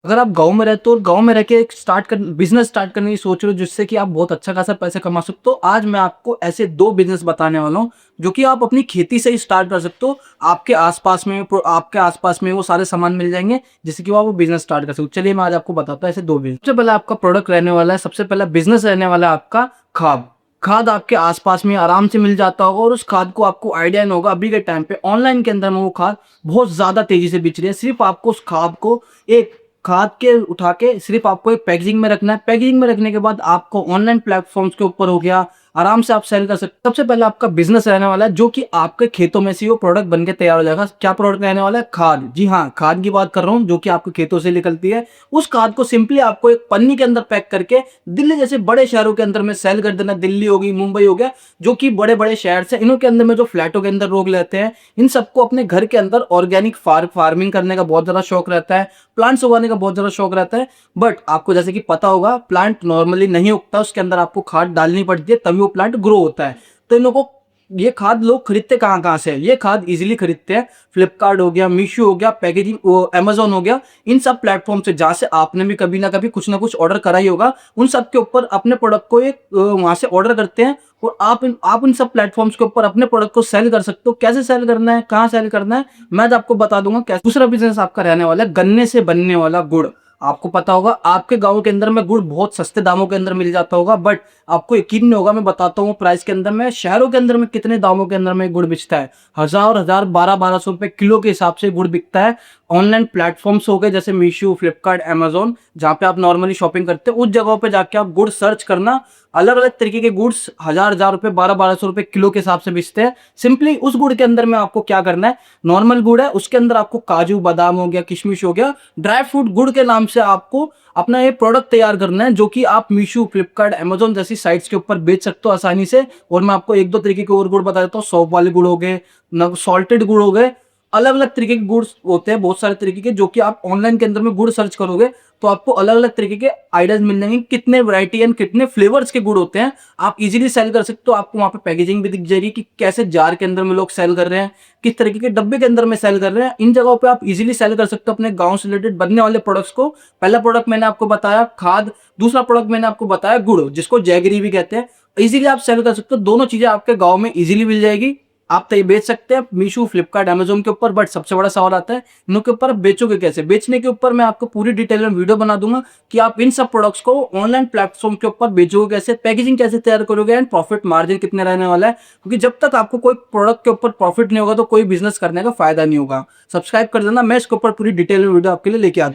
अगर आप गाँव में रहते हो और गाँव में रह के एक बिज़नेस स्टार्ट करने की सोच रहे हो जिससे कि आप बहुत अच्छा खासा पैसा कमा सकते हो, आज मैं आपको ऐसे 2 बिज़नेस बताने वाला हूँ, जो कि आप अपनी खेती से ही स्टार्ट कर सकते हो। आपके आस-पास में वो सारे सामान मिल जाएँगे, जिससे कि आप वो बिज़नेस स्टार्ट कर सकते हो। चलिए मैं आज आपको बताता हूँ ऐसे 2 बिज़नेस। सबसे पहला आपका प्रोडक्ट रहने वाला है, सबसे पहला बिज़नेस रहने वाला है आपका खाद। खाद आपके आस-पास में आराम से मिल जाता होगा और उस खाद को आपको आइडिया नहीं होगा, अभी के टाइम पे ऑनलाइन के अंदर में वो खाद बहुत ज़्यादा तेज़ी से बिक रही है। सिर्फ़ आपको उस खाद को एक खाद के उठा के सिर्फ आपको एक पैकेजिंग में रखना है। पैकेजिंग में रखने के बाद आपको ऑनलाइन प्लेटफ़ॉर्म्स के ऊपर हो गया, आराम से आप सेल कर सकते हो। सबसे पहले आपका बिज़नेस रहने वाला है जो कि आपके खेतों में से वो प्रोडक्ट बन के तैयार हो जाएगा। क्या प्रोडक्ट रहने वाला है? खाद। जी हाँ, खाद की बात कर रहा हूँ जो कि आपके खेतों से निकलती है। उस खाद को सिंपली आपको एक पन्नी के अंदर पैक करके दिल्ली जैसे बड़े शहरों के अंदर में सेल कर देना। दिल्ली हो गई, मुंबई हो गया, जो कि बड़े-बड़े शहर से इन्हों के अंदर में जो फ्लैटों के अंदर लोग रहते हैं, इन सबको अपने घर के अंदर ऑर्गेनिक फार्मिंग करने का बहुत ज़्यादा शौक रहता है। प्लांट्स उगाने का बहुत ज़्यादा शौक रहता है, बट आपको जैसे कि पता होगा प्लांट नॉर्मली नहीं उगता, उसके अंदर आपको खाद डालनी पड़ती है तभी वो प्लांट ग्रो होता है। तो इन लोगों को ये खाद लोग खरीदते कहाँ-कहाँ से हैं? ये खाद ईज़िली खरीदते हैं, फ्लिपकार्ट हो गया, मीशो हो गया, पैकेजिंग वो अमेज़न हो गया, इन सब प्लेटफ़ॉर्म से जहाँ से आपने भी कभी ना कभी कुछ ना कुछ ऑर्डर करा ही होगा, उन सब के ऊपर अपने प्रोडक्ट को वहाँ से ऑर्डर करते हैं और आप उन सब प्लेटफ़ॉर्म्स के ऊपर अपने प्रोडक्ट को सेल कर सकते हो। कैसे सेल करना है, कहाँ सेल करना है, मैं आज आपको बता दूँगा कैसे। दूसरा बिज़नेस आपका रहने वाला है गन्ने से बनने वाला गुड़। आपको पता होगा आपके गाँव के अंदर में गुड़ बहुत सस्ते दामों के अंदर मिल जाता होगा, बट आपको यकीन नहीं होगा, मैं बताता हूँ प्राइस के अंदर में शहरों के अंदर में कितने दामों के अंदर में गुड़ बिकता है। हज़ार, 1200 रुपए किलो के हिसाब से गुड़ बिकता है। ऑनलाइन प्लेटफ़ॉर्म्स हो गए जैसे मीशो, फ्लिपकार्ट, अमेज़न, जहाँ पे आप नॉर्मली शॉपिंग करते हो, उस जगहों पे जाके आप गुड़ सर्च करना। अलग-अलग तरीके के गुड्स हज़ार रुपए, 1200 रुपए किलो के हिसाब से बेचते हैं। सिंपली उस गुड़ के अंदर में आपको क्या करना है, नॉर्मल गुड़ है, उसके अंदर आपको काजू, बादाम हो गया, किशमिश हो गया, ड्राई फ्रूट गुड़ के नाम से आपको अपना ये प्रोडक्ट तैयार करना है, जो कि आप मीशो, फ्लिपकार्ट, अमेज़न जैसी साइट्स के ऊपर बेच सकते हो आसानी से। और मैं आपको 1-2 तरीके के और गुड़ बता देता हूँ, सौंफ वाले गुड़ हो गए, सॉल्टेड गुड़ हो गए, अलग-अलग तरीके के गुड्स होते हैं, बहुत सारे तरीके के, जो कि आप ऑनलाइन के अंदर में गुड़ सर्च करोगे तो आपको अलग-अलग तरीके के आइडियाज़ मिल जाएँगे, कितने वैरायटी एंड कितने फ्लेवर्स के गुड़ होते हैं। आप इज़िली सेल कर सकते हो, आपको वहाँ पे पैकेजिंग भी दिख जाएगी कि कैसे जार के अंदर में लोग सेल कर रहे हैं, किस तरीके के डब्बे के अंदर में सेल कर रहे हैं। इन जगहों पे आप इज़िली सेल कर सकते हो अपने गाँव से रिलेटेड बनने वाले प्रोडक्ट्स को। पहला प्रोडक्ट मैंने आपको बताया खाद, दूसरा प्रोडक्ट मैंने आपको बताया गुड़, जिसको जैगरी भी कहते हैं। इज़िली आप सेल कर सकते हो, दोनों चीज़ें आपके गाँव में इज़िली मिल जाएगी। आप तो ये बेच सकते हैं मीशो, फ्लिपकार्ट, अमेज़न के ऊपर, बट सबसे बड़ा सवाल आता है इनके ऊपर आप बेचोगे कैसे? बेचने के ऊपर मैं आपको पूरी डिटेल में वीडियो बना दूँगा कि आप इन सब प्रोडक्ट्स को ऑनलाइन प्लेटफ़ॉर्म के ऊपर बेचोगे कैसे, पैकेजिंग कैसे तैयार करोगे एंड प्रॉफिट मार्जिन कितने रहने वाला है। क्योंकि जब तक आपको कोई प्रोडक्ट के ऊपर प्रॉफिट नहीं होगा तो कोई बिज़नेस करने का फ़ायदा नहीं होगा। सब्सक्राइब कर देना, मैं इसके ऊपर पूरी डिटेल में वीडियो आपके लिए लेके आ